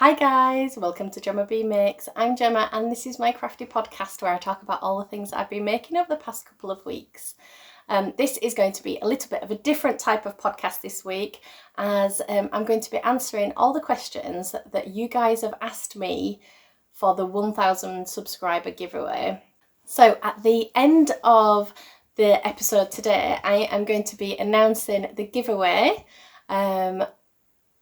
Hi guys, welcome to GemmaBeaMakes. I'm Gemma and this is my crafty podcast where I talk about all the things I've been making over the past couple of weeks. This is going to be a little bit of a different type of podcast this week, as I'm going to be answering all the questions that you guys have asked me for the 1000 subscriber giveaway. So at the end of the episode today, I am going to be announcing the giveaway,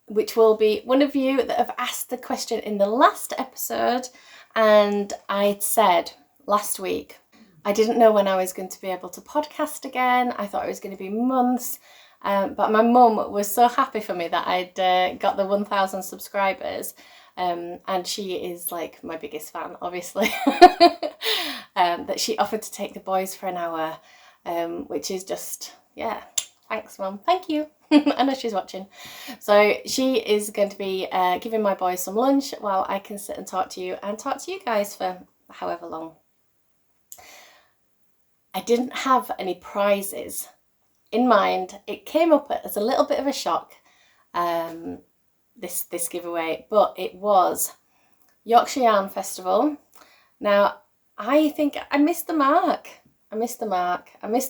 which will be one of you that have asked the question in the last episode. And I said last week, I didn't know when I was going to be able to podcast again. I thought it was going to be months. But my mum was so happy for me that I'd got the 1000 subscribers. And she is like my biggest fan, obviously, that she offered to take the boys for an hour, which is just, yeah, thanks mum, thank you. I know she's watching. So she is going to be giving my boys some lunch while I can sit and talk to you guys for however long. I didn't have any prizes in mind. It came up as a little bit of a shock, this giveaway, but it was Yorkshire Yarn Festival. Now, I think I missed the mark. I missed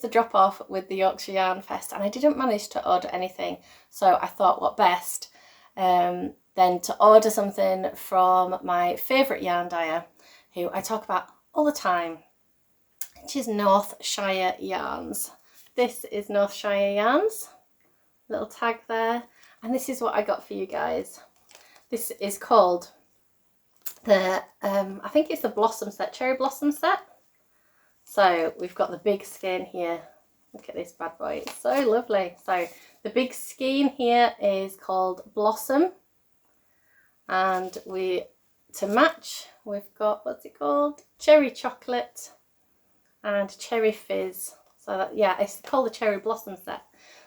the drop off with the Yorkshire Yarn Fest, and I didn't manage to order anything. So I thought, what best than to order something from my favourite yarn dyer, who I talk about all the time, which is North Shire Yarns. This is North Shire Yarns, little tag there. And this is what I got for you guys. This is called the, I think it's the Blossom set, Cherry Blossom set. So we've got the big skein here. Look at this bad boy, it's so lovely. So the big skein here is called Blossom. And to match, we've got, what's it called? Cherry Chocolate and Cherry Fizz. So that, yeah, it's called the Cherry Blossom set.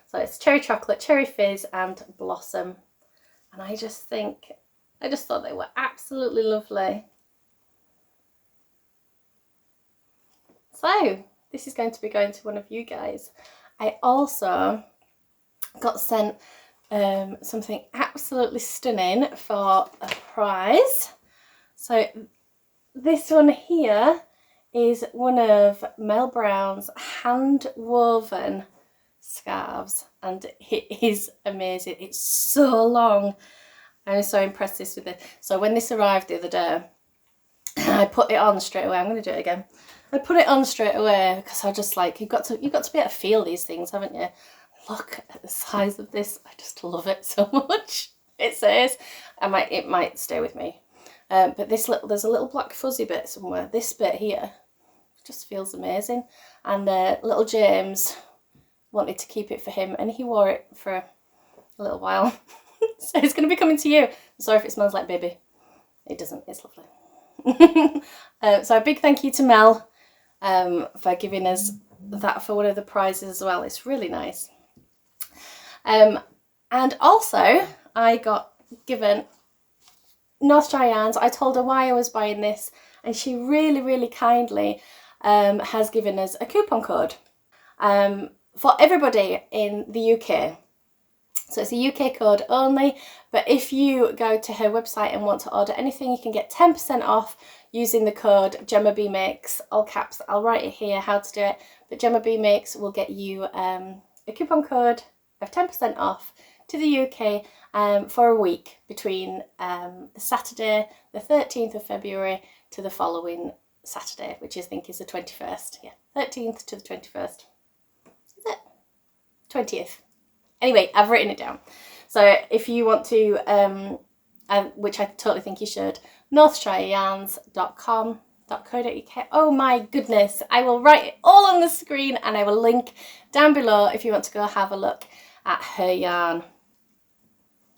So it's Cherry Chocolate, Cherry Fizz and Blossom. And I just thought they were absolutely lovely. So this is going to be going to one of you guys. I also got sent something absolutely stunning for a prize. So this one here is one of Mel Brown's hand woven scarves, and it is amazing. It's so long. I'm so impressed with it. So when this arrived the other day, I put it on straight away. I'm going to do it again. I put it on straight away because I just like, you've got to be able to feel these things, haven't you? Look at the size of this. I just love it so much. It says, it might stay with me. But there's a little black fuzzy bit somewhere. This bit here just feels amazing. And little James wanted to keep it for him, and he wore it for a little while. So it's going to be coming to you. I'm sorry if it smells like baby. It doesn't. It's lovely. So a big thank you to Mel for giving us that for one of the prizes as well. It's really nice. And also I got given North Shire Yarns. I told her why I was buying this, and she really, really kindly has given us a coupon code for everybody in the UK. So it's a UK code only, but if you go to her website and want to order anything, you can get 10% off using the code GemmaBeaMakes, all caps. I'll write it here how to do it, but GemmaBeaMakes will get you a coupon code of 10% off to the UK for a week between the Saturday, the 13th of February to the following Saturday, which I think is the 21st. Yeah, 13th to the 21st. Is it? 20th. Anyway, I've written it down. So if you want to, which I totally think you should, northshireyarns.com.co.uk. Oh my goodness, I will write it all on the screen and I will link down below if you want to go have a look at her yarn.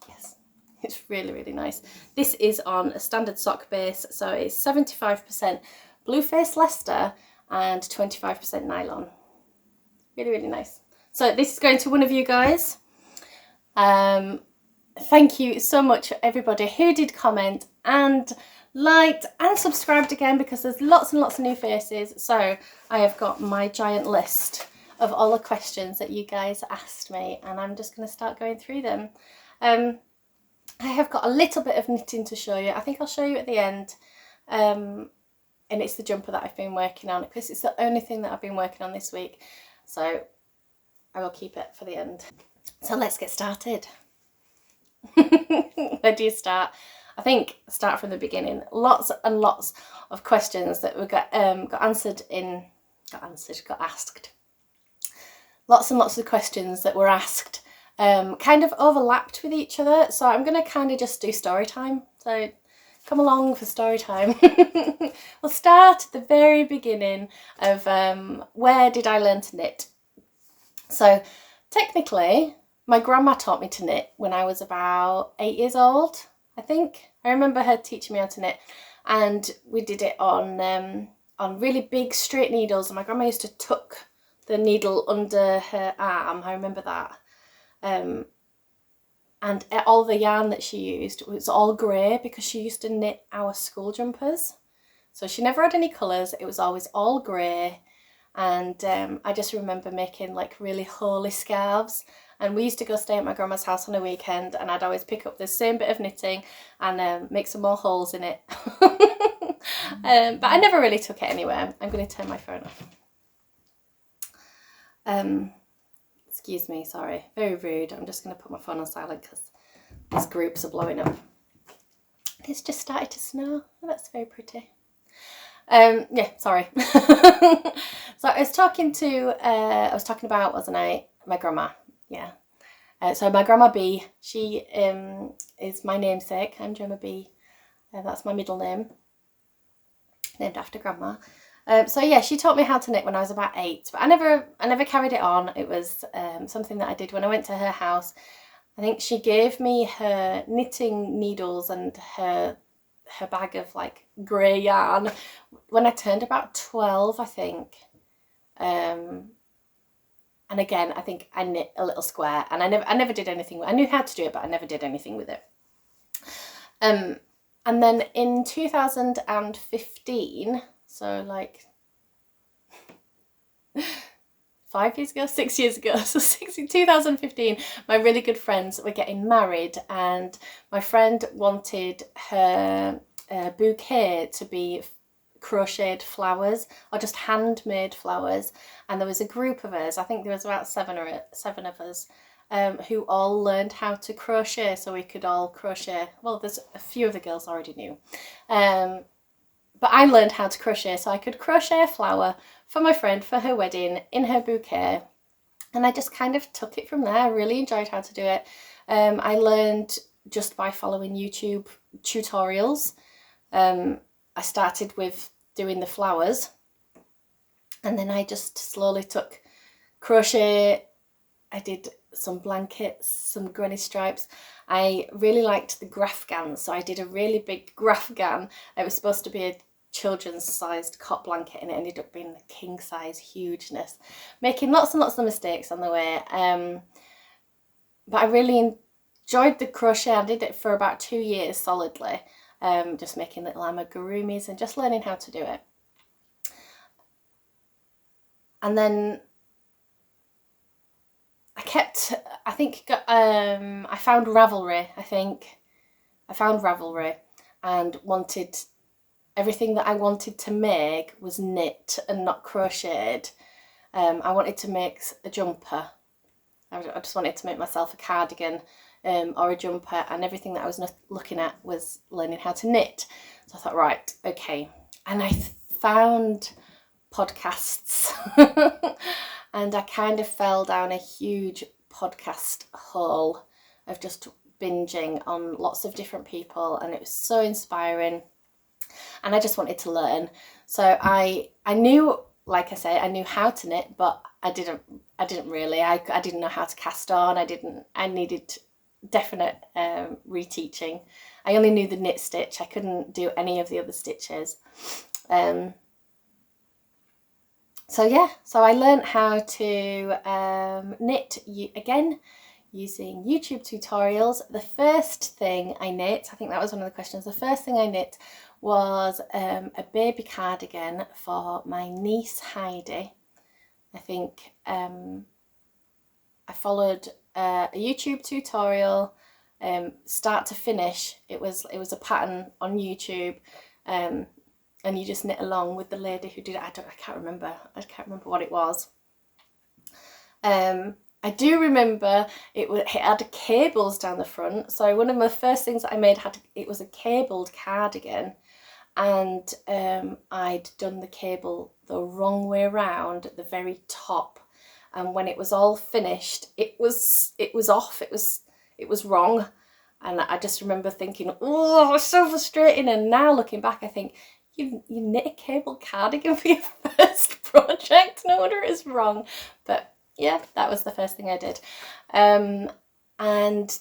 Yes, it's really, really nice. This is on a standard sock base, so it's 75% Blueface Leicester and 25% nylon. Really, really nice. So this is going to one of you guys. Thank you so much for everybody who did comment and liked and subscribed again, because there's lots and lots of new faces. So I have got my giant list of all the questions that you guys asked me, and I'm just going to start going through them. I have got a little bit of knitting to show you. I think I'll show you at the end. And it's the jumper that I've been working on because it's the only thing that I've been working on this week. So I will keep it for the end. So let's get started. Where do you start? I think start from the beginning. Lots and lots of questions that we got asked. Lots and lots of questions that were asked kind of overlapped with each other. So I'm going to kind of just do story time. So come along for story time. We'll start at the very beginning of where did I learn to knit. So technically, my grandma taught me to knit when I was about 8 years old, I think. I remember her teaching me how to knit, and we did it on really big straight needles, and my grandma used to tuck the needle under her arm. I remember that. And all the yarn that she used was all grey because she used to knit our school jumpers. So she never had any colours, it was always all grey. And I just remember making like really holy scarves. And we used to go stay at my grandma's house on a weekend, and I'd always pick up the same bit of knitting and make some more holes in it. But I never really took it anywhere. I'm going to turn my phone off. Excuse me, sorry, very rude. I'm just going to put my phone on silent because these groups are blowing up. It's just started to snow. Oh, that's very pretty. Yeah, sorry. So I was talking about, wasn't I, my grandma. Yeah. So my grandma B, she is my namesake. I'm Gemma B. That's my middle name, named after grandma. So yeah, she taught me how to knit when I was about 8, but I never carried it on. It was something that I did when I went to her house. I think she gave me her knitting needles and her bag of like grey yarn when I turned about 12, I think. And again, I think I knit a little square, and I never did anything. I knew how to do it, but I never did anything with it. And then in 2015, so like 5 years ago, 6 years ago, so 2015, my really good friends were getting married, and my friend wanted her bouquet to be crocheted flowers or just handmade flowers, and there was a group of us, I think there was about seven of us, who all learned how to crochet, so we could all crochet. Well, there's a few of the girls already knew, but I learned how to crochet, so I could crochet a flower for my friend for her wedding in her bouquet, and I just kind of took it from there. I really enjoyed how to do it. I learned just by following YouTube tutorials. I started with doing the flowers, and then I just slowly took crochet. I did some blankets, some granny stripes. I really liked the graphgans, so I did a really big graphgan. It was supposed to be a children's sized cot blanket, and it ended up being the king size hugeness, making lots and lots of mistakes on the way. But I really enjoyed the crochet. I did it for about 2 years solidly. Just making little amigurumis and just learning how to do it. And then I found Ravelry, and wanted everything that I wanted to make was knit and not crocheted. I wanted to make a jumper. I just wanted to make myself a cardigan or a jumper, and everything that I was looking at was learning how to knit. So I thought, right, okay. And I found podcasts and I kind of fell down a huge podcast hole of just binging on lots of different people, and it was so inspiring, and I just wanted to learn. So I knew, like I say, I knew how to knit, but I didn't really. I didn't know how to cast on. I needed definite reteaching. I only knew the knit stitch. I couldn't do any of the other stitches. So yeah, so I learned how to knit again using YouTube tutorials. The first thing I knit, I think that was one of the questions, the first thing I knit was a baby cardigan for my niece Heidi. I think I followed a YouTube tutorial. start to finish. It was a pattern on YouTube, and you just knit along with the lady who did it. I can't remember what it was. I do remember it had cables down the front. So one of the first things that I made it was a cabled cardigan, and I'd done the cable the wrong way around at the very top. And when it was all finished, it was off. It was wrong. And I just remember thinking, oh, it was so frustrating. And now looking back, I think, you knit a cable cardigan for your first project? No wonder it's wrong. But yeah, that was the first thing I did. And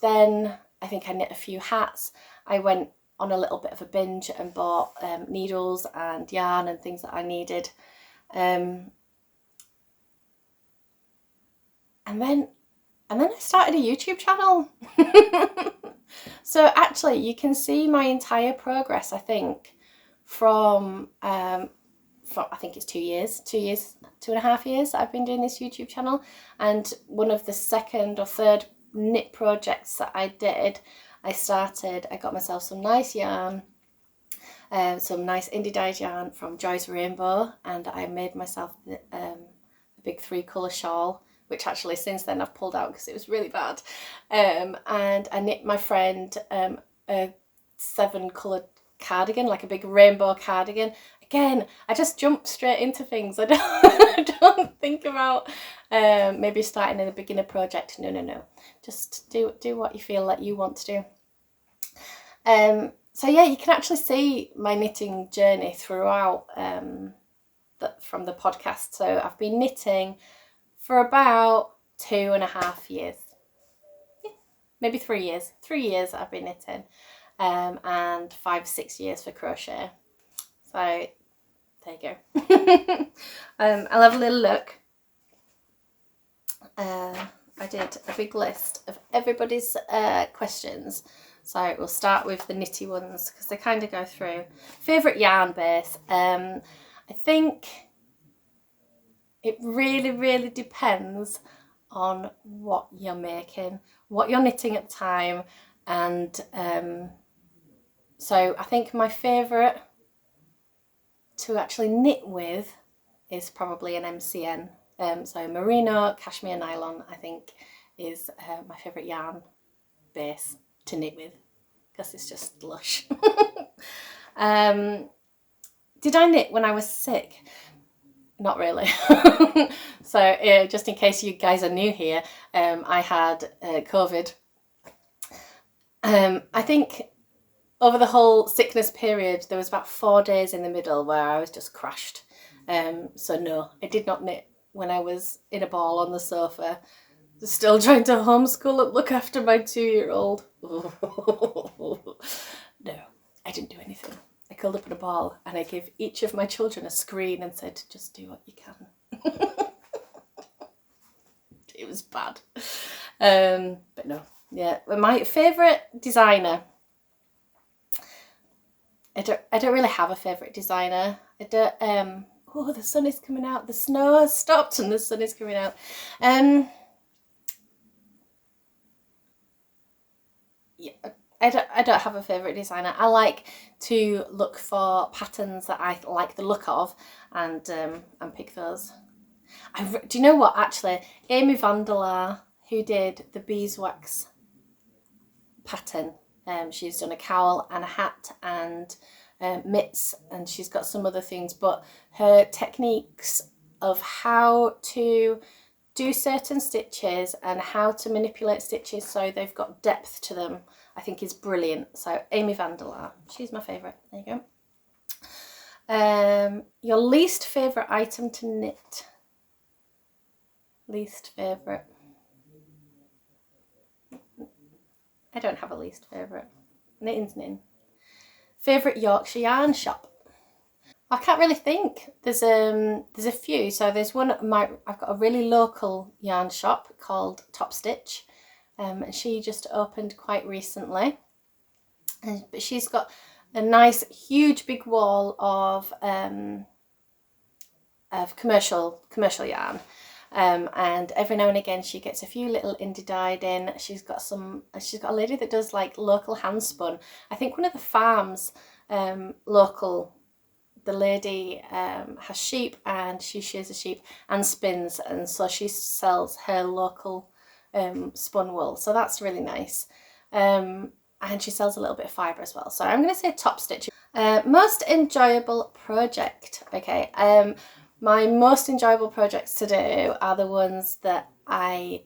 then I think I knit a few hats. I went on a little bit of a binge and bought needles and yarn and things that I needed. And then I started a YouTube channel. So actually you can see my entire progress, I think, from I think it's 2 years, 2.5 years that I've been doing this YouTube channel. And one of the second or third knit projects that I did, I got myself some nice yarn, some nice indie dyed yarn from Joy's Rainbow, and I made myself the big 3-colour shawl, which actually since then I've pulled out because it was really bad. And I knit my friend a 7-colour cardigan, like a big rainbow cardigan. Again, I just jump straight into things. I don't think about maybe starting in a beginner project. No. Just do what you feel like you want to do. So yeah, you can actually see my knitting journey throughout from the podcast. So I've been knitting for about 2.5 years. Yeah, maybe 3 years. 3 years I've been knitting. And 5-6 years for crochet. So there you go. I'll have a little look. I did a big list of everybody's questions. So we'll start with the knitty ones because they kind of go through. Favourite yarn base. I think it really depends on what you're making, what you're knitting at the time. And so I think my favourite to actually knit with is probably an MCN. So merino, cashmere, nylon, I think is my favourite yarn base to knit with because it's just lush. Did I knit when I was sick? Not really. So just in case you guys are new here, I had COVID. I think over the whole sickness period, there was about 4 days in the middle where I was just crashed. So no, I did not knit when I was in a ball on the sofa, still trying to homeschool and look after my 2-year-old. No, I didn't do anything. I curled up in a ball and I gave each of my children a screen and said, just do what you can. It was bad. But no, yeah. My favourite designer, I don't really have a favourite designer. I don't, oh, the sun is coming out. The snow has stopped and the sun is coming out. Yeah, I don't have a favourite designer. I like to look for patterns that I like the look of and pick those. Do you know what, actually? Amy Vanderlaar, who did the beeswax pattern, she's done a cowl and a hat and mitts, and she's got some other things, but her techniques of how to do certain stitches and how to manipulate stitches so they've got depth to them, I think is brilliant. So Amy Vanderlaar, she's my favourite. There you go. Your least favourite item to knit? Least favourite? I don't have a least favourite. Knitting's knitting. Favourite Yorkshire yarn shop? I can't really think. There's a few. So there's one I've got a really local yarn shop called Top Stitch, and she just opened quite recently. But she's got a nice, huge, big wall of commercial yarn, And every now and again she gets a few little indie dyed in. She's got a lady that does like local hand spun. I think one of the farms local, the lady has sheep and she shears the sheep and spins, and so she sells her local spun wool, so that's really nice. And she sells a little bit of fibre as well. So I'm going to say top stitch. Most enjoyable project. Okay, my most enjoyable projects to do are the ones that I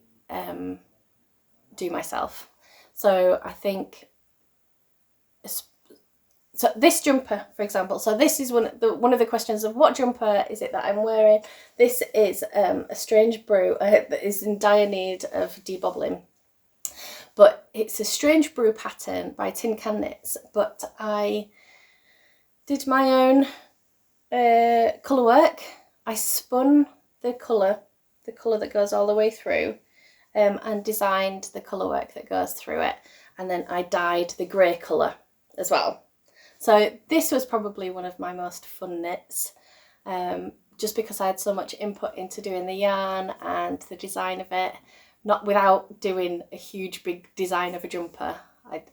do myself. So I think, so this jumper, for example, so this is one of the questions of what jumper is it that I'm wearing. This is a Strange Brew that is in dire need of debobbling. But it's a Strange Brew pattern by Tin Can Knits, but I did my own colour work. I spun the colour that goes all the way through, and designed the colour work that goes through it, and then I dyed the grey colour as well. So this was probably one of my most fun knits, just because I had so much input into doing the yarn and the design of it, not without doing a huge big design of a jumper. I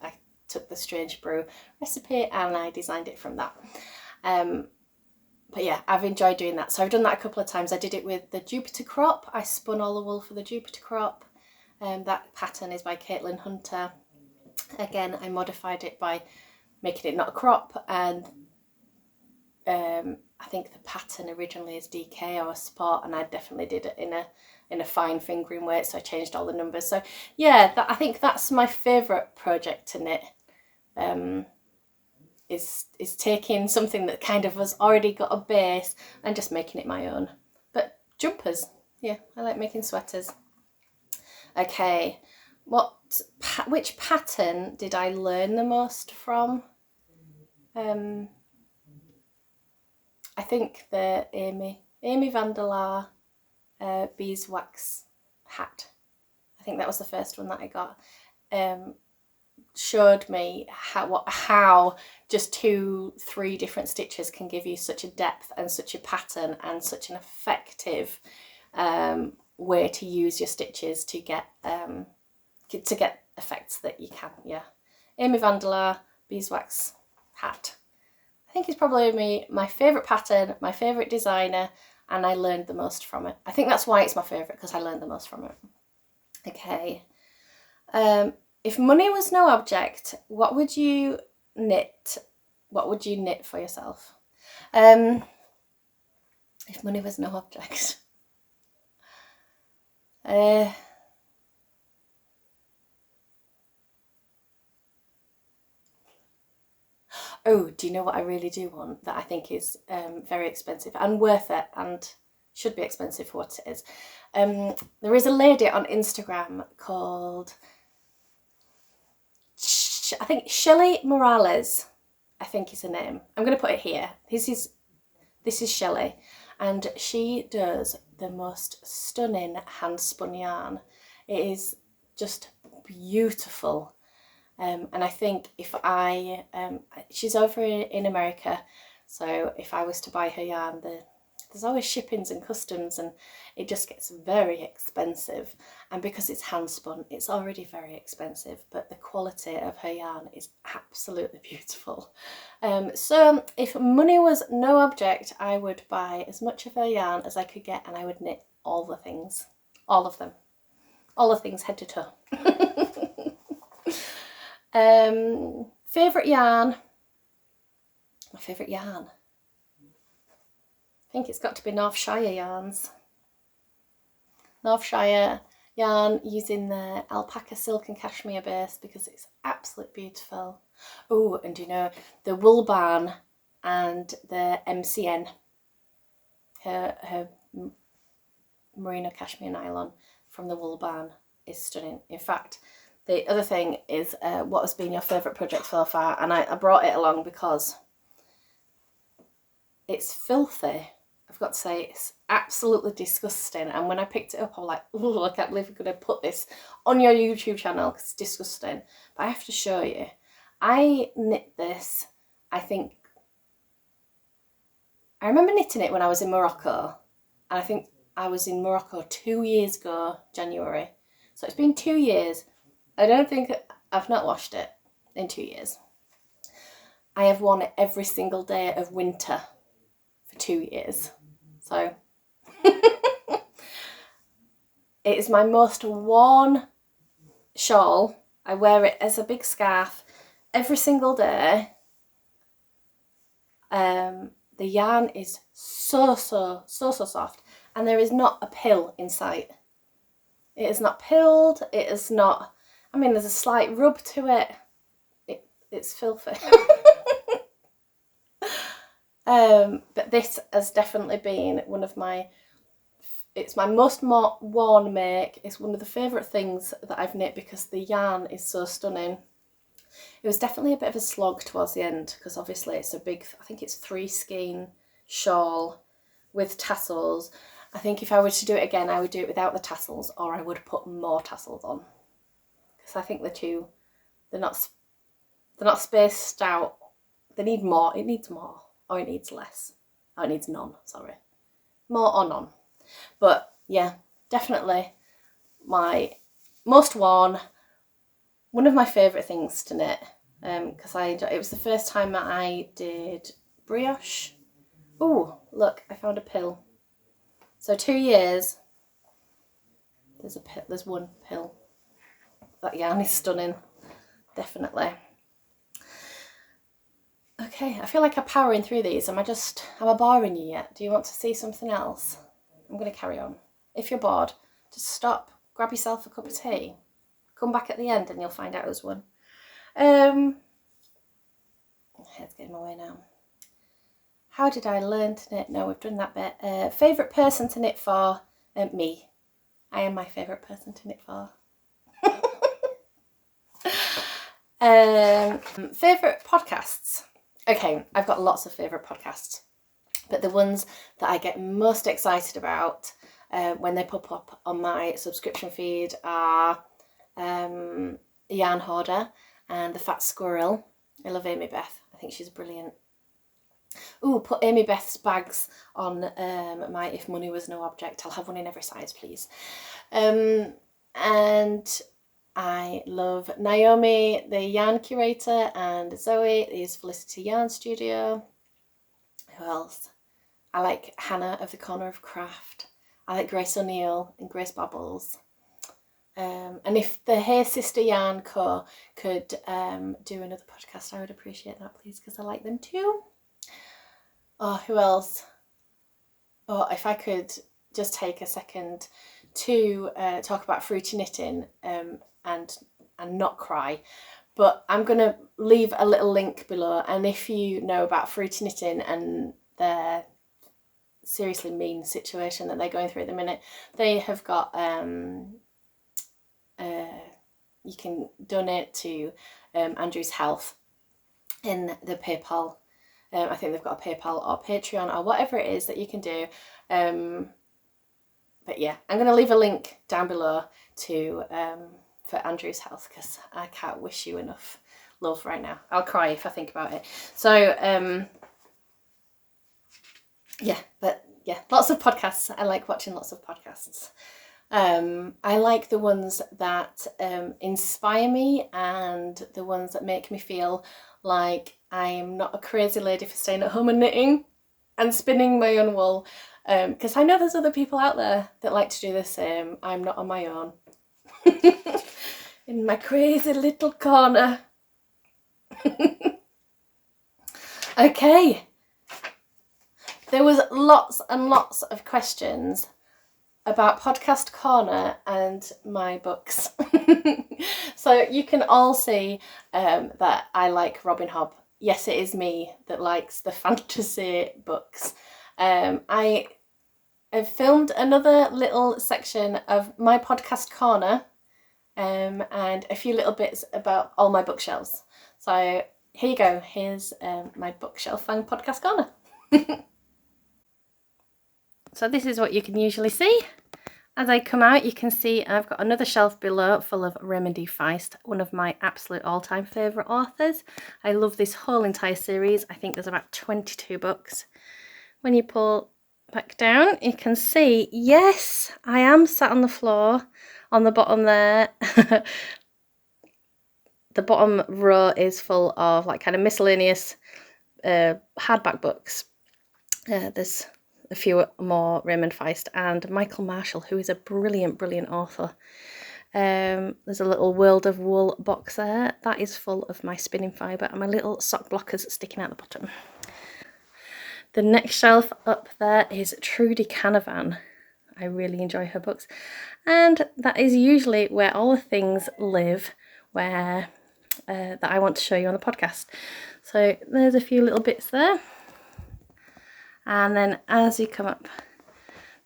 took the Strange Brew recipe and I designed it from that. But yeah, I've enjoyed doing that. So I've done that a couple of times. I did it with the Jupiter crop. I spun all the wool for the Jupiter crop. That pattern is by Caitlin Hunter. Again, I modified it by making it not a crop, and I think the pattern originally is DK or a spot, and I definitely did it in a fine fingering weight, so I changed all the numbers. So yeah, I think that's my favourite project to knit, is taking something that kind of has already got a base and just making it my own. But jumpers, yeah, I like making sweaters. Okay, which pattern did I learn the most from? I think the Amy van der Laar beeswax hat. I think that was the first one that I got. Showed me how just 2-3 different stitches can give you such a depth and such a pattern and such an effective way to use your stitches to get effects that you can. Yeah, Amy van der Laar beeswax hat. I think it's probably my favourite pattern, my favourite designer, and I learned the most from it. I think that's why it's my favourite, because I learned the most from it. Okay. If money was no object, what would you knit? What would you knit for yourself? If money was no object. Oh, do you know what I really do want that I think is very expensive and worth it and should be expensive for what it is? There is a lady on Instagram called, I think, Shelley Morales, I think is her name. I'm going to put it here. This is Shelley, and she does the most stunning hand spun yarn. It is just beautiful. And I think if she's over in America, so if I was to buy her yarn, there's always shippings and customs, and it just gets very expensive. And because it's hand spun, it's already very expensive, but the quality of her yarn is absolutely beautiful. So if money was no object, I would buy as much of her yarn as I could get, and I would knit all the things, all of them, all the things head to toe. Favourite yarn? My favourite yarn? I think it's got to be North Shire yarns. North Shire yarn using the alpaca silk and cashmere base, because it's absolutely beautiful. Oh, and you know, the wool barn and the MCN, her merino cashmere nylon from the wool barn is stunning. In fact, the other thing is what has been your favourite project so far, and I brought it along because it's filthy. I've got to say, it's absolutely disgusting, and when I picked it up I was like, oh, I can't believe I'm going to put this on your YouTube channel because it's disgusting. But I have to show you. I knit this, I think, I remember knitting it when I was in Morocco, and I think I was in Morocco 2 years ago, January. So it's been 2 years. I don't think I've not washed it in 2 years. I have worn it every single day of winter for 2 years. So it is my most worn shawl. I wear it as a big scarf every single day. The yarn is so soft, and there is not a pill in sight. It is not pilled, it is not, I mean, there's a slight rub to it. It's filthy. But this has definitely been one of my, it's my most worn make. It's one of the favourite things that I've knit because the yarn is so stunning. It was definitely a bit of a slog towards the end because obviously it's a big, I think it's 3 skein shawl with tassels. I think if I were to do it again, I would do it without the tassels, or I would put more tassels on, because I think they're not spaced out. They need more. It needs more, or it needs less. Oh, it needs none. Sorry, more or none. But yeah, definitely my most worn. One of my favourite things to knit, because it was the first time that I did brioche. Oh, look, I found a pill. So 2 years, there's one pill. That yarn is stunning, definitely. Okay, I feel like I'm powering through these. Am I boring you yet? Do you want to see something else? I'm going to carry on. If you're bored, just stop, grab yourself a cup of tea. Come back at the end and you'll find out who's won. Head's getting my way now. How did I learn to knit? No, we've done that bit. Favourite person to knit for? Me. I am my favourite person to knit for. Favourite podcasts? Okay, I've got lots of favourite podcasts, but the ones that I get most excited about when they pop up on my subscription feed are Yarn Hoarder and the Fat Squirrel. I love Amy Beth. I think she's brilliant. Ooh, put Amy Beth's bags on my If Money Was No Object. I'll have one in every size, please. And I love Naomi, the Yarn Curator, and Zoe, the Felicity Yarn Studio. Who else? I like Hannah of the Corner of Craft. I like Grace O'Neill and Grace Bobbles. And if the Hey Sister Yarn Co could do another podcast, I would appreciate that, please, because I like them too. Oh, who else? Oh, if I could just take a second to talk about fruity knitting and not cry, but I'm going to leave a little link below, and if you know about fruity knitting and their seriously mean situation that they're going through at the minute, they have got you can donate to Andrew's Health in the PayPal. I think they've got a PayPal or Patreon or whatever it is that you can do. But yeah, I'm going to leave a link down below to for Andrew's Health, because I can't wish you enough love right now. I'll cry if I think about it. So yeah, but yeah, lots of podcasts. I like watching lots of podcasts. I like the ones that inspire me and the ones that make me feel like I'm not a crazy lady for staying at home and knitting and spinning my own wool, because I know there's other people out there that like to do the same. I'm not on my own. In my crazy little corner. Okay, there was lots and lots of questions about Podcast Corner and my books. So you can all see that I like Robin Hobb. Yes, it is me that likes the fantasy books. I have filmed another little section of my Podcast Corner and a few little bits about all my bookshelves. So here you go. Here's my bookshelf and Podcast Corner. So this is what you can usually see. As I come out, you can see I've got another shelf below full of Remedy Feist, one of my absolute all-time favourite authors. I love this whole entire series. I think there's about 22 books. When you pull back down, you can see, yes, I am sat on the floor on the bottom there. The bottom row is full of like kind of miscellaneous hardback books. There's a few more Raymond Feist and Michael Marshall, who is a brilliant, brilliant author. There's a little World of Wool box there. That is full of my spinning fibre and my little sock blockers sticking out the bottom. The next shelf up there is Trudy Canavan. I really enjoy her books. And that is usually where all the things live where that I want to show you on the podcast. So there's a few little bits there. And then as you come up,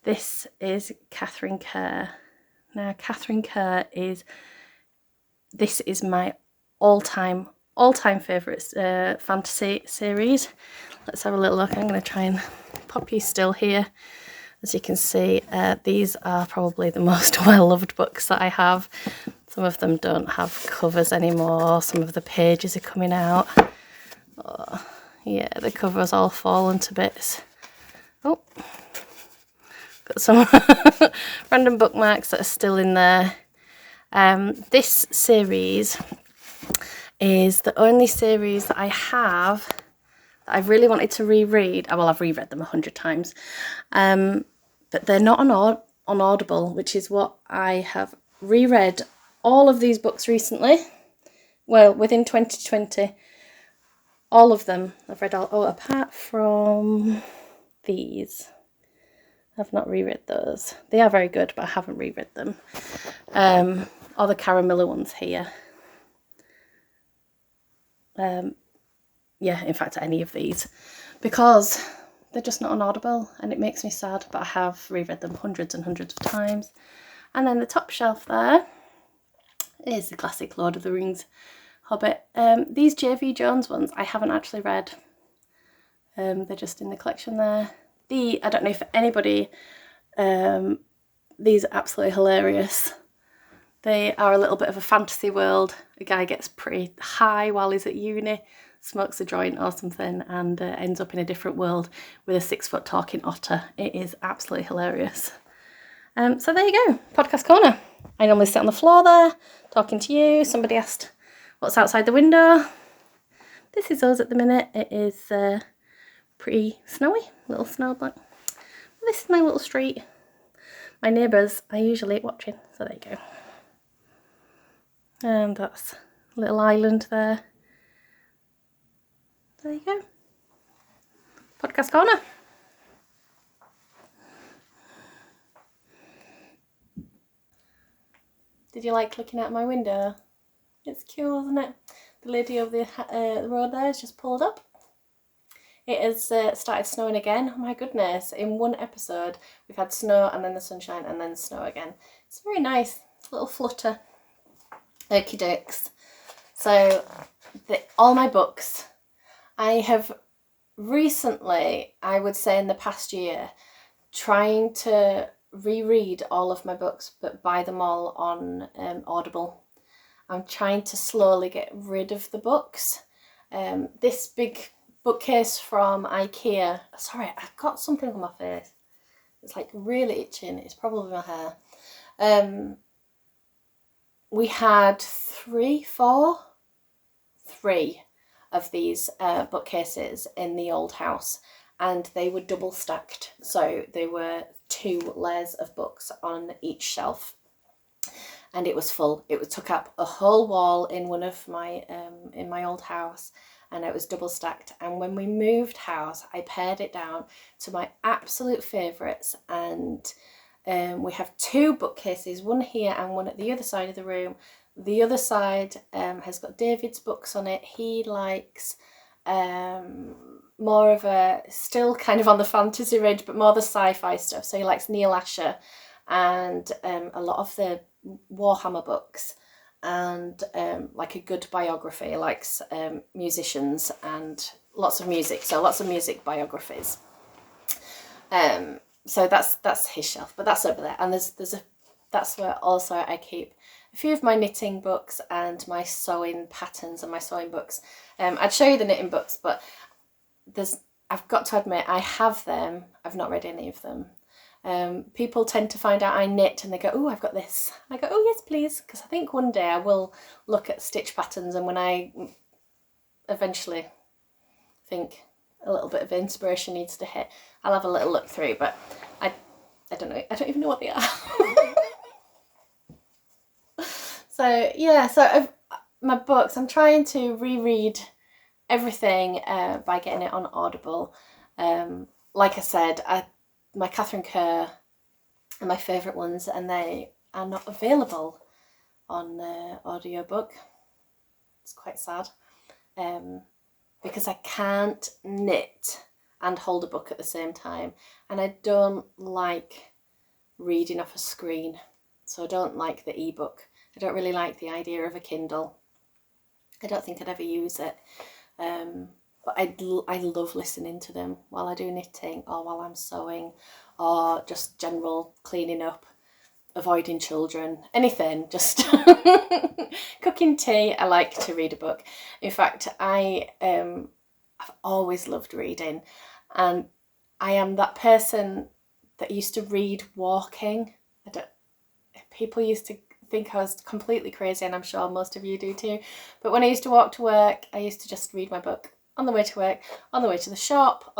this is Catherine Kerr. Now Catherine Kerr is my all-time favourite fantasy series. Let's have a little look. I'm going to try and pop you still here. As you can see, these are probably the most well-loved books that I have. Some of them don't have covers anymore. Some of the pages are coming out. Oh, yeah, the cover's all fallen to bits. Oh, got some random bookmarks that are still in there. This series is the only series that I have that I've really wanted to reread. Well, I've reread them 100 times. But they're not on Audible, which is what I have reread all of these books recently. Well, within 2020, all of them I've read all. Oh, apart from these. I've not reread those. They are very good, but I haven't reread them. Or the Karen Miller ones here. Yeah, in fact, any of these. Because they're just not on Audible, and it makes me sad, but I have reread them hundreds and hundreds of times. And then the top shelf there is the classic Lord of the Rings Hobbit. These J.V. Jones ones I haven't actually read. They're just in the collection there. I don't know if anybody, these are absolutely hilarious. They are a little bit of a fantasy world. A guy gets pretty high while he's at uni, smokes a joint or something, and ends up in a different world with a 6-foot talking otter. It is absolutely hilarious. So there you go, podcast corner. I normally sit on the floor there, talking to you. Somebody asked what's outside the window. This is us at the minute. It is pretty snowy, little snow black. This is my little street. My neighbours are usually watching, so there you go. And that's a little island there. There you go. Podcast corner. Did you like looking out my window? It's cool, isn't it? The lady over the road there has just pulled up. It has started snowing again. Oh my goodness. In one episode, we've had snow and then the sunshine and then snow again. It's very nice. A little flutter. Okie dokes. So, all my books. I have recently, I would say in the past year, trying to reread all of my books but buy them all on Audible. I'm trying to slowly get rid of the books. This big bookcase from IKEA. Sorry, I've got something on my face. It's like really itching. It's probably my hair. We had three of these bookcases in the old house, and they were double stacked. So they were 2 layers of books on each shelf, and it was full. It took up a whole wall in one of my in my old house, and it was double stacked. And when we moved house, I pared it down to my absolute favourites, and we have 2 bookcases, one here and one at the other side of the room. The other side has got David's books on it. He likes more of a, still kind of on the fantasy range, but more the sci-fi stuff. So he likes Neil Asher and a lot of the Warhammer books, and like a good biography. He likes musicians and lots of music, so lots of music biographies. So that's his shelf, but that's over there. And that's where also I keep a few of my knitting books and my sewing patterns and my sewing books. I'd show you the knitting books, but there's I've got to admit, I have them. I've not read any of them. People tend to find out I knit and they go, oh, I've got this. I go, oh, yes, please. Because I think one day I will look at stitch patterns, and when I eventually think a little bit of inspiration needs to hit, I'll have a little look through, but I don't know. I don't even know what they are. So, yeah, so my books, I'm trying to reread everything by getting it on Audible. Like I said, my Catherine Kerr are my favourite ones, and they are not available on audiobook. It's quite sad, because I can't knit and hold a book at the same time, and I don't like reading off a screen, so I don't like the ebook. I don't really like the idea of a Kindle. I don't think I'd ever use it. But I love listening to them while I do knitting, or while I'm sewing, or just general cleaning up, avoiding children, anything, just cooking tea. I like to read a book. In fact, I've always loved reading, and I am that person that used to read walking. People used to think I was completely crazy, and I'm sure most of you do too. But when I used to walk to work, I used to just read my book. On the way to work, on the way to the shop,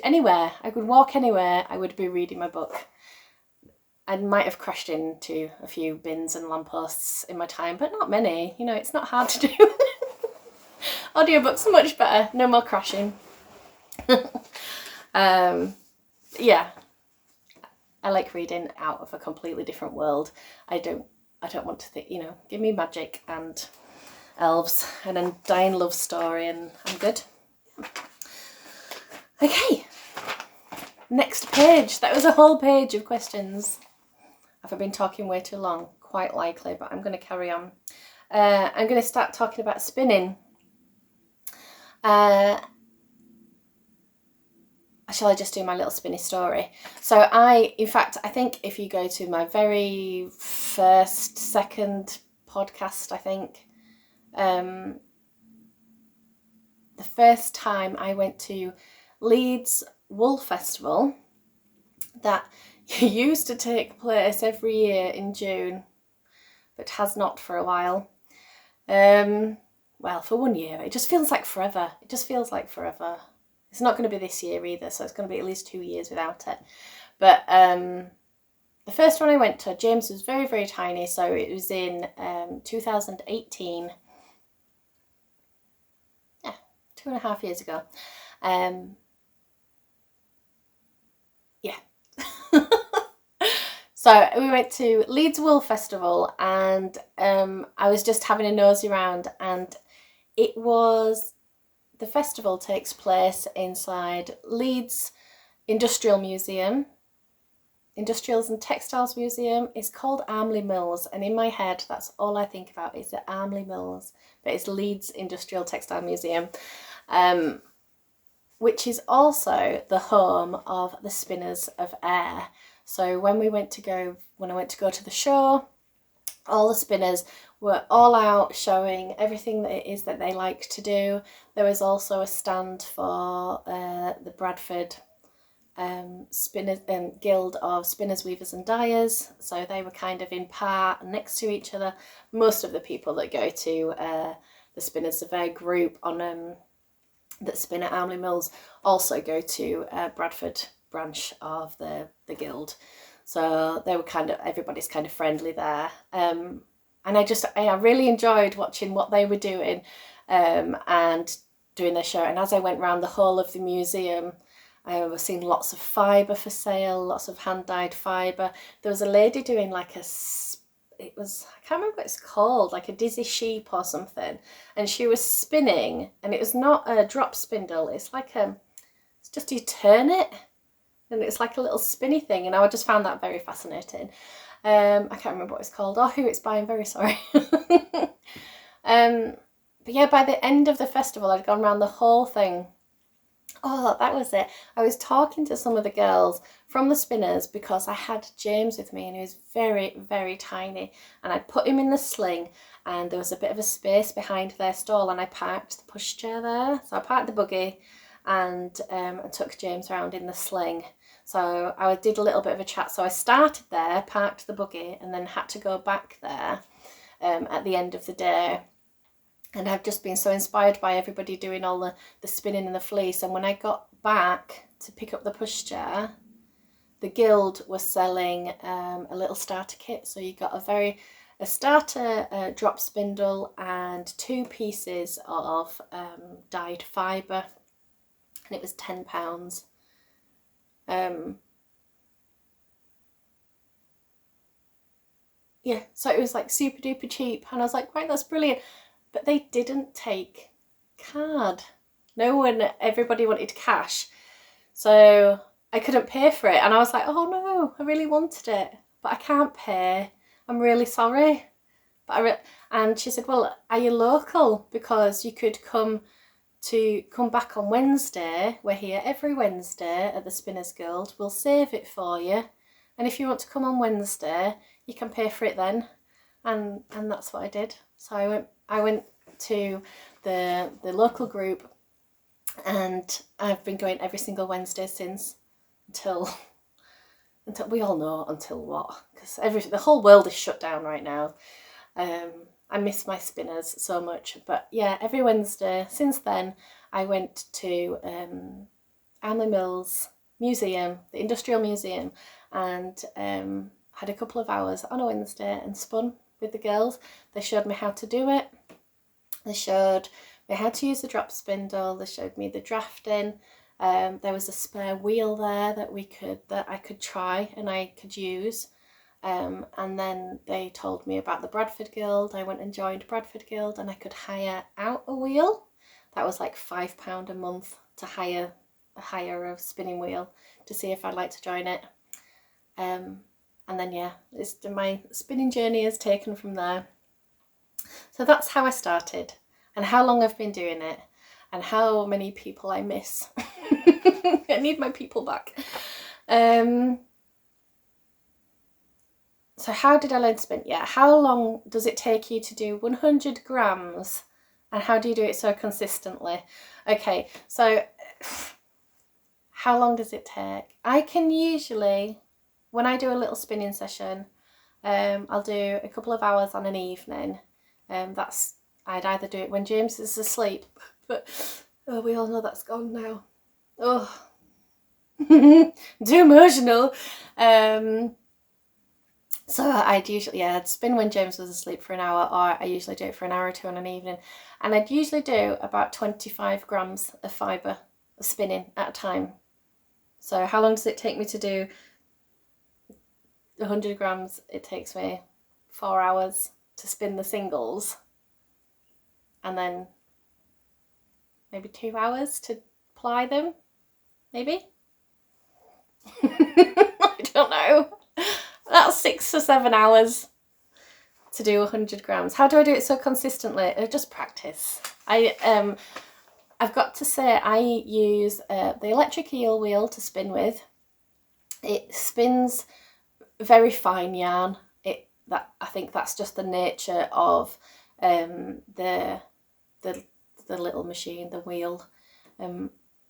anywhere. I could walk anywhere, I would be reading my book. I might have crashed into a few bins and lampposts in my time, but not many. You know, it's not hard to do. Audiobooks are much better. No more crashing. Yeah. I like reading out of a completely different world. I don't want to think, you know, give me magic and elves and a dying love story and I'm good. Okay, next page. That was a whole page of questions. Have I been talking way too long? Quite likely, but I'm going to carry on. I'm going to start talking about spinning. Shall I just do my little spinny story? So in fact, I think if you go to my very second podcast, I think, the first time I went to Leeds Wool Festival, that used to take place every year in June, but has not for a while. Well, for 1 year. It just feels like forever. It just feels like forever. It's not going to be this year either, so it's going to be at least 2 years without it. But the first one I went to, James was very, very tiny, so it was in 2018. 2.5 years ago. Yeah. So we went to Leeds Wool Festival, and I was just having a nosy around, and the festival takes place inside Leeds Industrials and Textiles Museum. It's called Armley Mills, and in my head that's all I think about is the Armley Mills, but it's Leeds Industrial Textile Museum, which is also the home of the Spinners of Air. So when I went to go to the show, all the spinners were all out showing everything that it is that they like to do. There was also a stand for the Bradford Guild of Spinners, Weavers and Dyers, so they were kind of in part next to each other. Most of the people that go to the Spinners of Air group on that spin at Armley Mills also go to Bradford branch of the guild, so they were everybody's kind of friendly there, and I really enjoyed watching what they were doing and doing their show. And as I went around the whole of the museum, I was seeing lots of fibre for sale, lots of hand-dyed fibre. There was a lady doing like I can't remember what it's called, like a dizzy sheep or something, and she was spinning, and it was not a drop spindle, it's just you turn it and it's like a little spinny thing, and I just found that very fascinating. I can't remember what it's called or who it's by, I'm very sorry. But yeah, by the end of the festival I'd gone around the whole thing. Oh, that was it. I was talking to some of the girls from the spinners because I had James with me, and he was very, very tiny, and I put him in the sling, and there was a bit of a space behind their stall, and I parked the pushchair there. So I parked the buggy and I took James around in the sling. So I did a little bit of a chat. So I started there, parked the buggy, and then had to go back there at the end of the day. And I've just been so inspired by everybody doing all the spinning and the fleece. And when I got back to pick up the pushchair, the guild was selling a little starter kit. So you got a starter drop spindle and 2 pieces of dyed fibre, and it was £10. Yeah, so it was like super duper cheap, and I was like, right, that's brilliant. But they didn't take card. No one, everybody wanted cash. So I couldn't pay for it, and I was like, oh no, I really wanted it, but I can't pay. I'm really sorry. But and she said, well, are you local? Because you could come back on Wednesday. We're here every Wednesday at the Spinners Guild. We'll save it for you. And if you want to come on Wednesday, you can pay for it then. And that's what I did. So I went to the local group, and I've been going every single Wednesday since, until we all know until what, because the whole world is shut down right now. I miss my spinners so much, but yeah, every Wednesday since then I went to Armley Mills Museum, the Industrial Museum, and had a couple of hours on a Wednesday and spun with the girls. They showed me how to do it. They showed me how to use the drop spindle. They showed me the drafting. There was a spare wheel there that I could try and I could use. And then they told me about the Bradford Guild. I went and joined Bradford Guild, and I could hire out a wheel. That was like £5 a month to hire a spinning wheel, to see if I'd like to join it. And then yeah, my spinning journey is taken from there. So that's how I started, and how long I've been doing it, and how many people I miss. I need my people back. So how did I learn to spin? Yeah, how long does it take you to do 100 grams, and how do you do it so consistently? Okay, so how long does it take? I can usually, when I do a little spinning session, I'll do a couple of hours on an evening. I'd either do it when James is asleep, but we all know that's gone now. Oh, too emotional. So I'd spin when James was asleep for an hour, or I usually do it for an hour or two on an evening. And I'd usually do about 25 grams of fibre of spinning at a time. So how long does it take me to do 100 grams? It takes me 4 hours to spin the singles, and then maybe 2 hours to ply them, maybe. I don't know. That's 6 to 7 hours to do 100 grams. How do I do it so consistently? Just practice. I've got to say, I use the electric eel wheel to spin with. It spins very fine yarn. I think that's just the nature of the little machine, the wheel.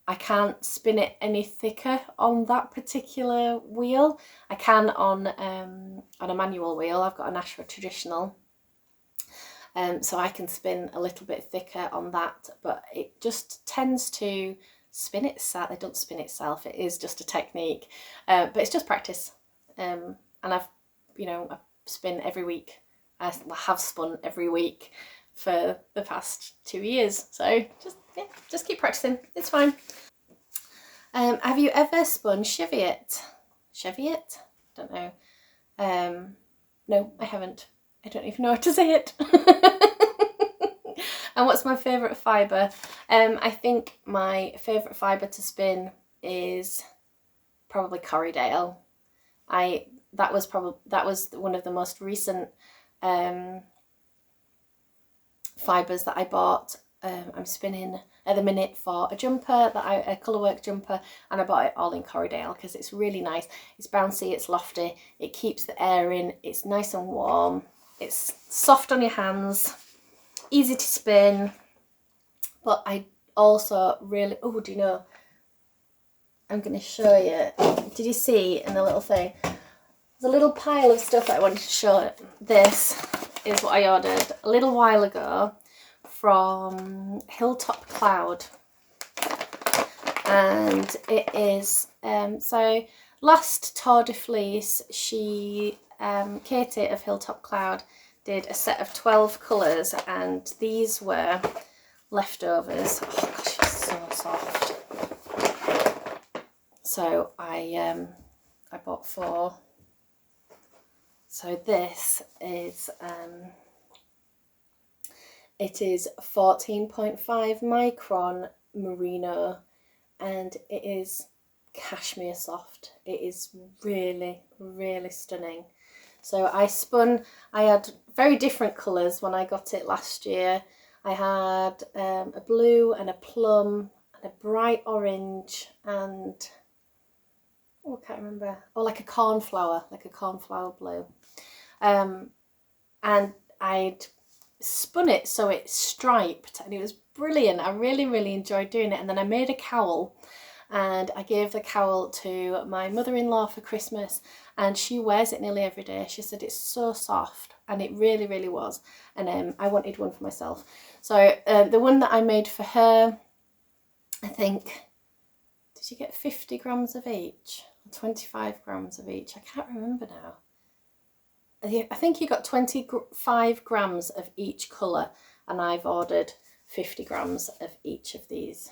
I can't spin it any thicker on that particular wheel. I can on a manual wheel. I've got an Ashford traditional, so I can spin a little bit thicker on that, but it just tends to spin itself. It doesn't spin itself. It is just a technique, but it's just practice. And I spin every week. I have spun every week for the past 2 years. So just keep practicing. It's fine. Have you ever spun Cheviot? Cheviot? Don't know. No, I haven't. I don't even know how to say it. And what's my favourite fibre? I think my favourite fibre to spin is probably Corriedale. That was one of the most recent fibres that I bought. I'm spinning at the minute for a jumper, a colourwork jumper, and I bought it all in Corriedale because it's really nice. It's bouncy, it's lofty, it keeps the air in, it's nice and warm, it's soft on your hands, easy to spin. But I also really, oh, do you know, I'm going to show you. Did you see in the little thing? There's a little pile of stuff that I wanted to show. This is what I ordered a little while ago from Hilltop Cloud. And it is, so last Tour de Fleece, Katie of Hilltop Cloud did a set of 12 colours, and these were leftovers. Oh gosh, it's so soft. So I bought 4. So this is it is 14.5 micron merino, and it is cashmere soft. It is really, really stunning. So I had very different colours when I got it last year. I had a blue and a plum and a bright orange and, oh, I can't remember, oh, like a cornflower blue. And I'd spun it so it's striped, and it was brilliant. I really, really enjoyed doing it. And then I made a cowl, and I gave the cowl to my mother-in-law for Christmas, and she wears it nearly every day. She said it's so soft, and it really, really was. And I wanted one for myself. So the one that I made for her, I think, did you get 50 grams of each? Or 25 grams of each? I can't remember now. I think you got 25 grams of each colour, and I've ordered 50 grams of each of these.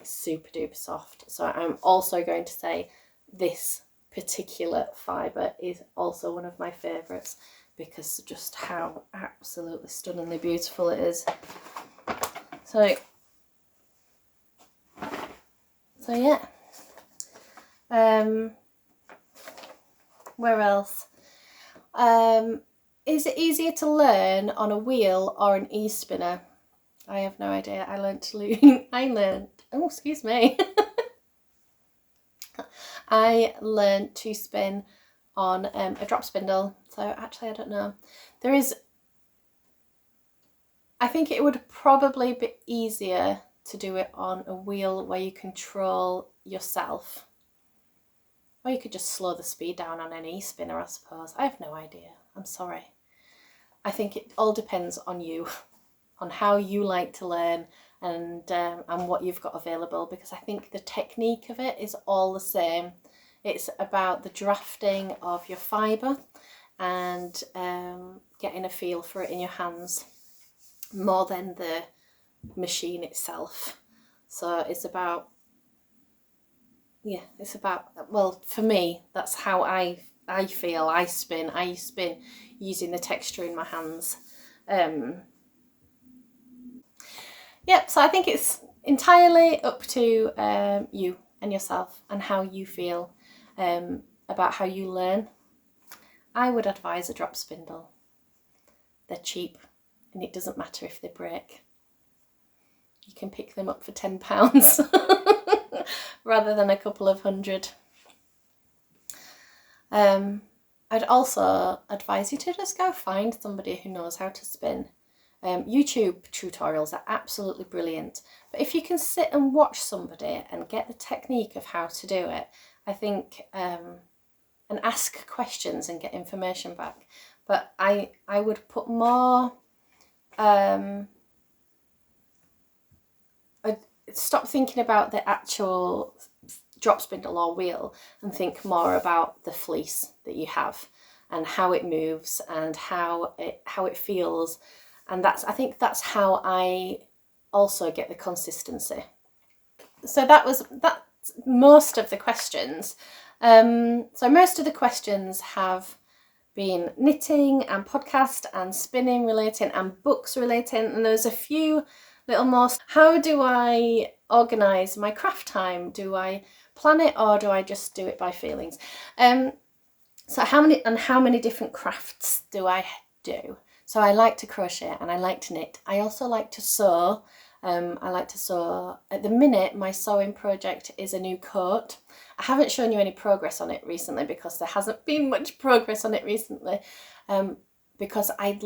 Super duper soft. So I'm also going to say this particular fibre is also one of my favourites, because just how absolutely stunningly beautiful it is. So yeah. Where else? Is it easier to learn on a wheel or an e-spinner? I have no idea. I learned, oh, excuse me. I learned to spin on a drop spindle. So actually, I don't know. I think it would probably be easier to do it on a wheel where you control yourself. Or you could just slow the speed down on an e-spinner, I suppose. I have no idea. I'm sorry. I think it all depends on you, on how you like to learn, and what you've got available, because I think the technique of it is all the same. It's about the drafting of your fibre and getting a feel for it in your hands more than the machine itself. So it's about, yeah, it's about, well, for me, that's how I feel. I spin using the texture in my hands. Yep, so I think it's entirely up to you and yourself and how you feel about how you learn. I would advise a drop spindle. They're cheap, and it doesn't matter if they break. You can pick them up for £10 rather than a couple of hundred. I'd also advise you to just go find somebody who knows how to spin. YouTube tutorials are absolutely brilliant, but if you can sit and watch somebody and get the technique of how to do it, I think, and ask questions and get information back. But I would put more, I'd stop thinking about the actual drop spindle or wheel and think more about the fleece that you have and how it moves and how it feels. And I think that's how I also get the consistency. So that's most of the questions. So most of the questions have been knitting and podcast and spinning relating and books relating, and there's a few little more. How do I organise my craft time? Do I plan it, or do I just do it by feelings? So how many different crafts do I do? So I like to crochet and I like to knit. I also like to sew. I like to sew. At the minute, my sewing project is a new coat. I haven't shown you any progress on it recently because there hasn't been much progress on it recently, because I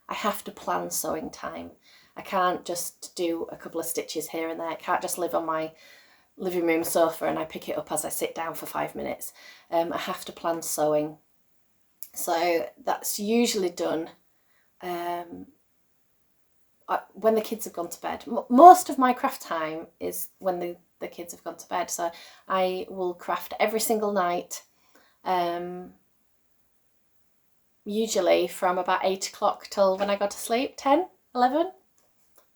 have to plan sewing time. I can't just do a couple of stitches here and there. I can't just live on my living room sofa and I pick it up as I sit down for 5 minutes. I have to plan sewing. So that's usually done when the kids have gone to bed. Most of my craft time is when the kids have gone to bed. So I will craft every single night, usually from about 8 o'clock till when I go to sleep, 10, 11.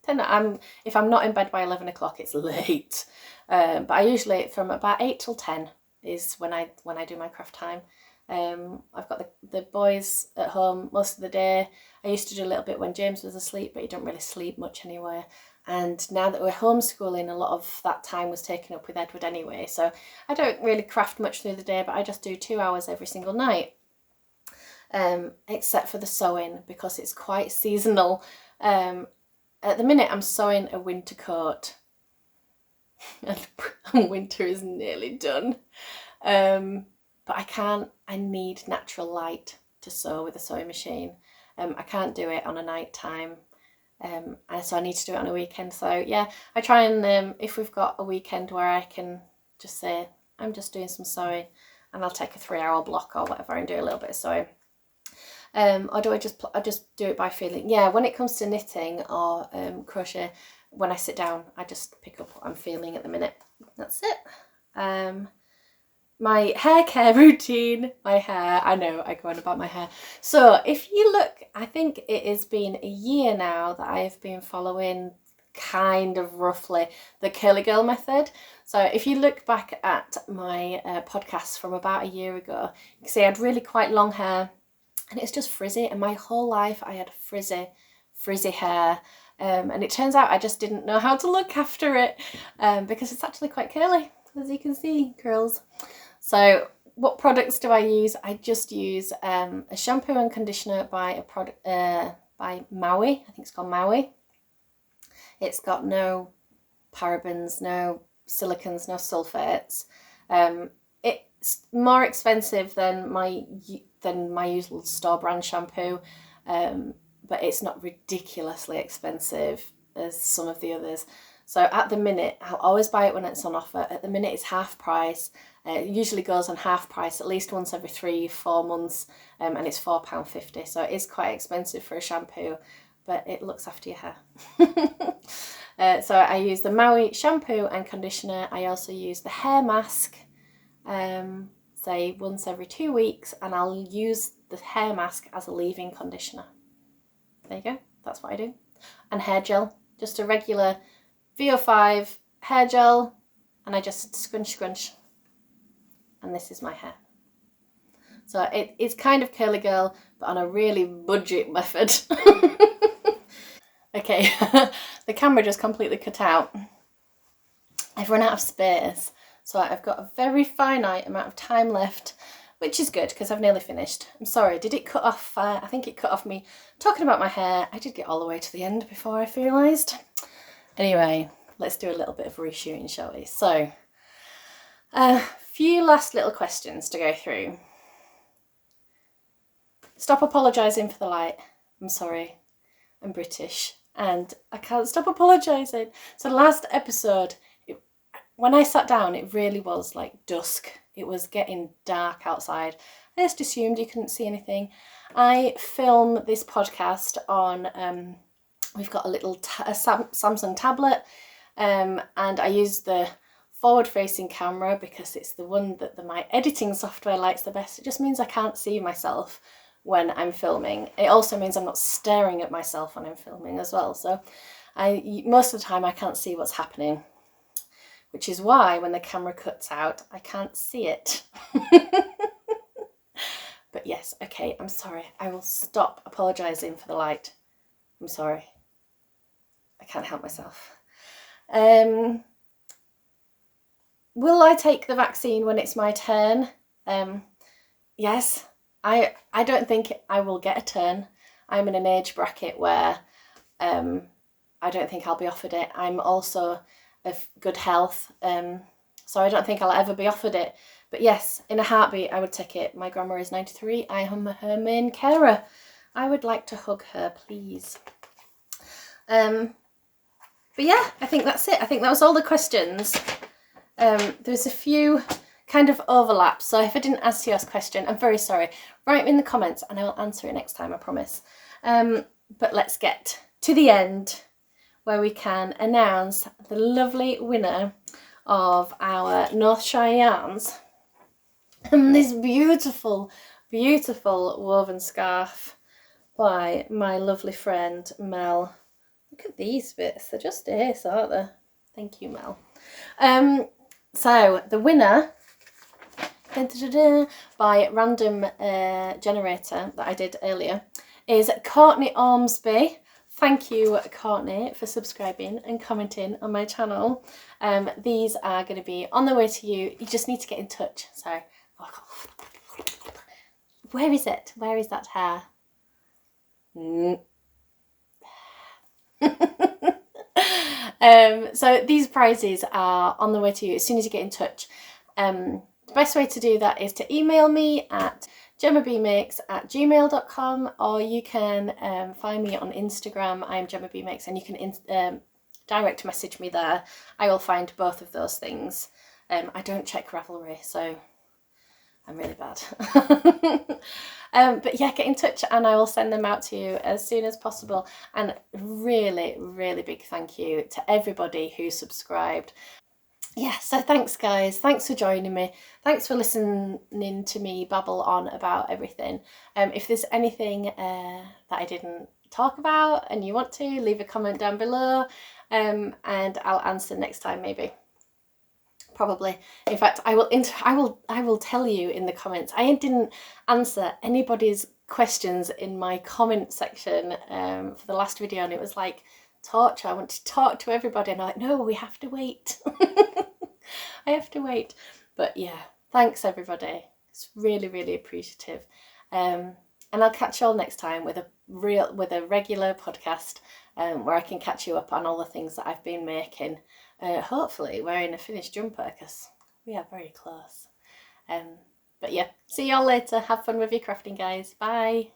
10. If I'm not in bed by 11 o'clock, it's late. But I usually, from about 8 till 10 is when I do my craft time. I've got the boys at home most of the day. I used to do a little bit when James was asleep, but he don't really sleep much anyway. And now that we're homeschooling, a lot of that time was taken up with Edward anyway. So I don't really craft much through the day, but I just do 2 hours every single night. Except for the sewing, because it's quite seasonal. At the minute I'm sewing a winter coat and winter is nearly done. But I need natural light to sew with a sewing machine. I can't do it on a night time. And so I need to do it on a weekend. So yeah, I try and, if we've got a weekend where I can just say, I'm just doing some sewing, and I'll take a 3-hour block or whatever and do a little bit of sewing. Or do I just do it by feeling? Yeah, when it comes to knitting or crochet, when I sit down, I just pick up what I'm feeling at the minute. That's it. My hair care routine, I know I go on about my hair. So if you look, I think it has been a year now that I've been following kind of roughly the curly girl method. So if you look back at my podcast from about a year ago, you can see I had really quite long hair and it's just frizzy, and my whole life I had frizzy hair. And it turns out I just didn't know how to look after it because it's actually quite curly, as you can see, curls. So what products do I use? I just use a shampoo and conditioner by Maui. I think it's called Maui. It's got no parabens, no silicons, no sulfates. It's more expensive than my usual store brand shampoo, but it's not ridiculously expensive as some of the others. So at the minute, I'll always buy it when it's on offer. At the minute, it's half price. It usually goes on half price at least once every 3-4 months, and it's £4.50. So it is quite expensive for a shampoo, but it looks after your hair. So I use the Maui shampoo and conditioner. I also use the hair mask, say once every 2 weeks, and I'll use the hair mask as a leave-in conditioner. There you go, that's what I do. And hair gel, just a regular VO5 hair gel, and I just scrunch, and this is my hair. So it's kind of curly girl, but on a really budget method. Okay, the camera just completely cut out. I've run out of space, so I've got a very finite amount of time left, which is good because I've nearly finished. I'm sorry, did it cut off? I think it cut off me talking about my hair. I did get all the way to the end before I realised. Anyway, let's do a little bit of reshooting, shall we? So, a few last little questions to go through. Stop apologising for the light. I'm sorry, I'm British and I can't stop apologising. So the last episode, when I sat down, it really was like dusk. It was getting dark outside. I just assumed you couldn't see anything. I film this podcast on, we've got a little Samsung tablet, and I use the forward-facing camera because it's the one that my editing software likes the best. It just means I can't see myself when I'm filming. It also means I'm not staring at myself when I'm filming as well. So most of the time I can't see what's happening, which is why when the camera cuts out, I can't see it. But yes, okay, I'm sorry. I will stop apologising for the light. I'm sorry. I can't help myself. Will I take the vaccine when it's my turn? Yes. I don't think I will get a turn. I'm in an age bracket where I don't think I'll be offered it. I'm also of good health, so I don't think I'll ever be offered it. But yes, in a heartbeat, I would take it. My grandma is 93. I am her main carer. I would like to hug her, please. But yeah, I think that's it. I think that was all the questions. There's a few kind of overlaps, so if I didn't answer your question, I'm very sorry. Write me in the comments and I will answer it next time, I promise. But let's get to the end where we can announce the lovely winner of our North Shire yarns. And this beautiful, beautiful woven scarf by my lovely friend Mel. Look at these bits, they're just ace, aren't they? Thank you, Mel. So the winner, by random generator that I did earlier, is Courtney Ormsby. Thank you, Courtney, for subscribing and commenting on my channel. These are going to be on the way to you. You just need to get in touch. Sorry. Where is it? Where is that hair? So these prizes are on the way to you as soon as you get in touch. The best way to do that is to email me at GemmaBeaMakes@gmail.com, or you can find me on Instagram. I am GemmaBeaMakes, and you can direct message me there. I will find both of those things. I don't check Ravelry, so I'm really bad. But yeah, get in touch and I will send them out to you as soon as possible. And really, really big thank you to everybody who subscribed. Yeah, so thanks guys, thanks for joining me, thanks for listening to me babble on about everything. If there's anything that I didn't talk about and you want to, leave a comment down below, and I'll answer next time maybe. Probably. In fact, I will tell you in the comments. I didn't answer anybody's questions in my comment section for the last video, and it was like torture. I want to talk to everybody, and I'm like, no, we have to wait. I have to wait. But yeah, thanks everybody. It's really, really appreciative. And I'll catch you all next time with a regular podcast where I can catch you up on all the things that I've been making. Hopefully wearing a finished jumper, because we are very close. But yeah, see y'all later. Have fun with your crafting, guys. Bye.